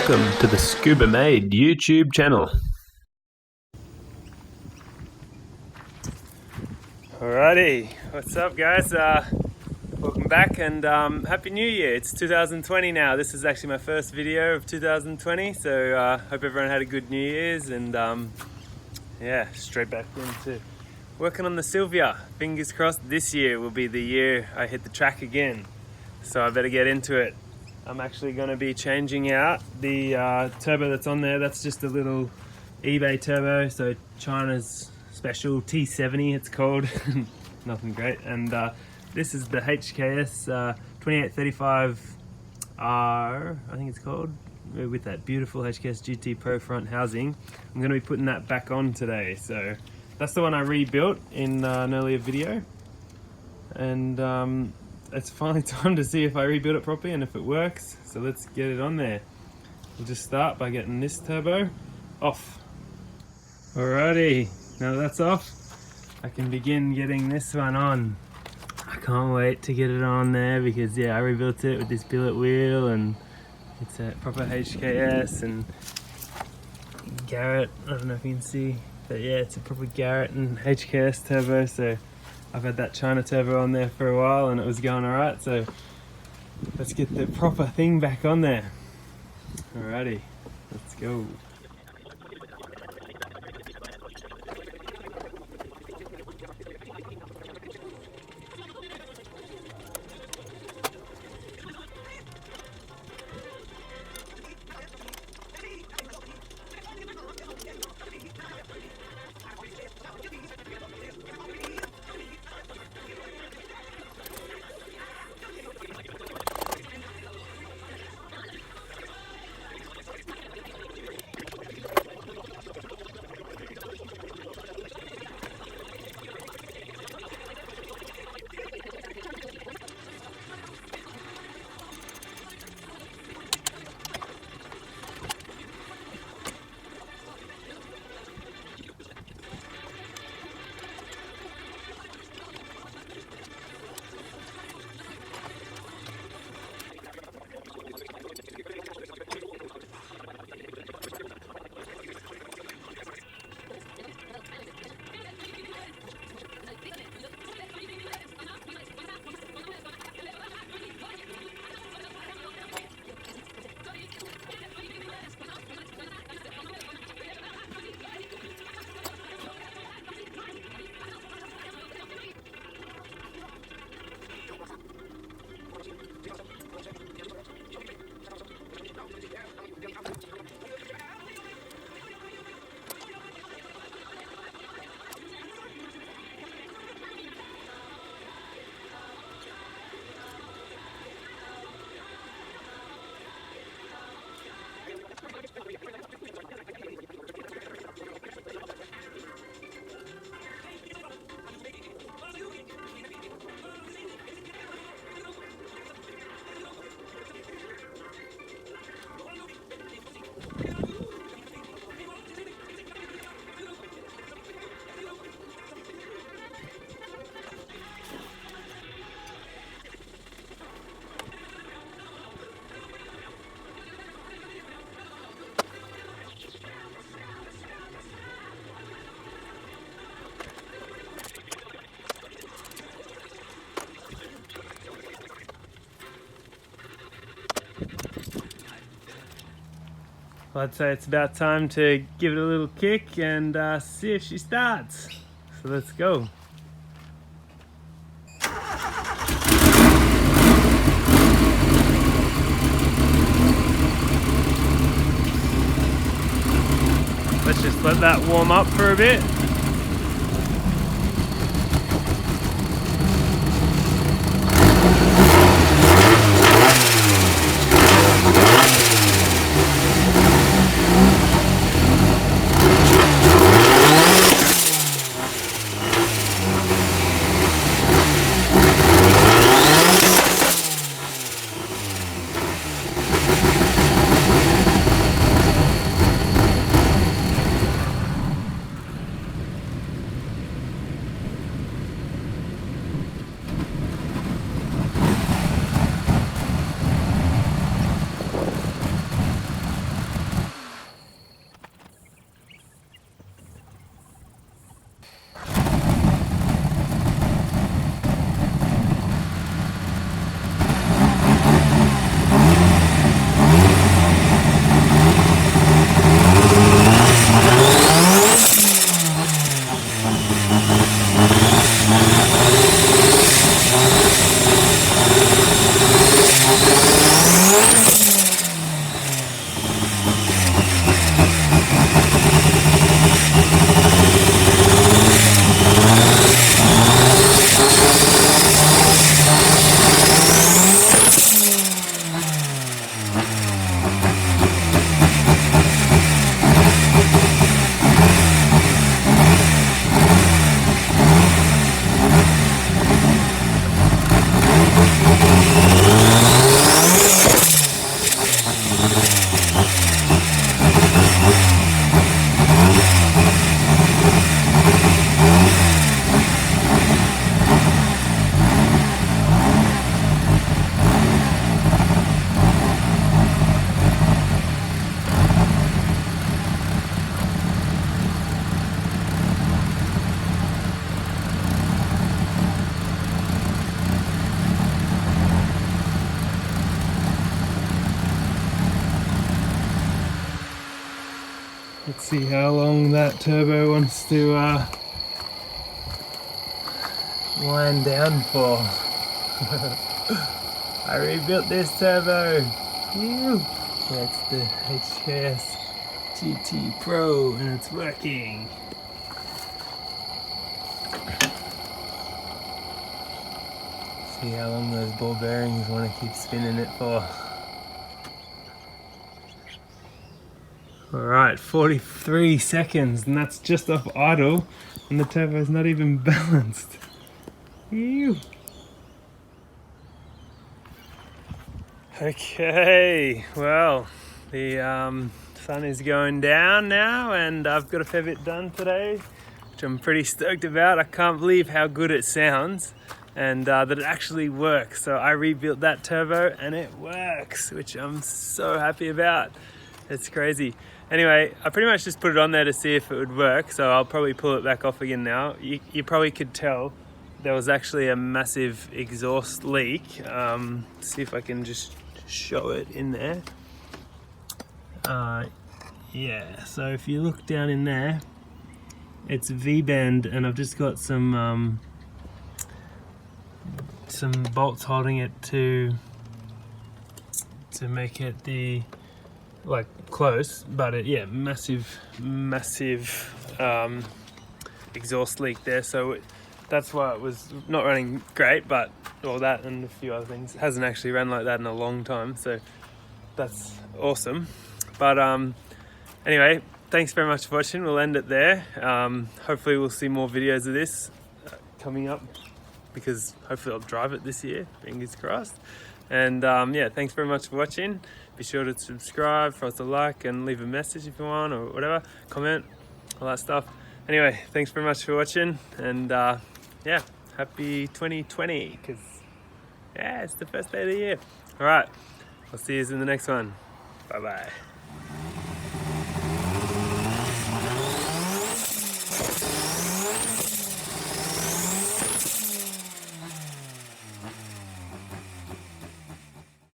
Welcome to the Scuba Made YouTube channel. Alrighty, what's up guys? Welcome back and Happy New Year. It's 2020 now. This is actually my first video of 2020, so hope everyone had a good New Year's and yeah, straight back into working on the Silvia. Fingers crossed this year will be the year I hit the track again, so I better get into it. I'm actually going to be changing out the turbo that's on there. That's just a little eBay turbo, so China's special T70 it's called. Nothing great. And this is the HKS 2835R, I think it's called, with that beautiful HKS GT Pro front housing. I'm going to be putting that back on today. So that's the one I rebuilt in an earlier video, and it's finally time to see if I rebuild it properly and if it works. So let's get it on there. We'll just start by getting this turbo off. Alrighty, now that's off, I can begin getting this one on. I can't wait to get it on there because yeah, I rebuilt it with this billet wheel and it's a proper HKS and Garrett, I don't know if you can see, but yeah, it's a proper Garrett and HKS turbo. So I've had that China turbo on there for a while and it was going alright, so let's get the proper thing back on there. Alrighty, let's go. I'd say it's about time to give it a little kick and see if she starts. So let's go. Let's just let that warm up for a bit. see how long that turbo wants to wind down for. I rebuilt this turbo. Ew. That's the HKS GT Pro and it's working. See how long those ball bearings want to keep spinning it for. Alright, 43 seconds and that's just off idle and the turbo's not even balanced. Ew. Okay, well, the sun is going down now and I've got a fair bit done today, which I'm pretty stoked about. I can't believe how good it sounds and that it actually works. So I rebuilt that turbo and it works, which I'm so happy about. It's crazy. Anyway, I pretty much just put it on there to see if it would work, so I'll probably pull it back off again now. You probably could tell there was actually a massive exhaust leak. See if I can just show it in there. Yeah, so if you look down in there, it's V-bend and I've just got some bolts holding it to make it like close, but yeah, massive exhaust leak there, so that's why it was not running great. But all that and a few other things, it hasn't actually run like that in a long time, so that's awesome. But anyway, thanks very much for watching. We'll end it there. Hopefully we'll see more videos of this coming up, because hopefully I'll drive it this year, fingers crossed. And yeah, thanks very much for watching. Be sure to subscribe, for us to like and leave a message if you want, or whatever, comment, all that stuff. Anyway, thanks very much for watching, and yeah, happy 2020, because yeah, it's the first day of the year. All right, I'll see you in the next one. Bye bye.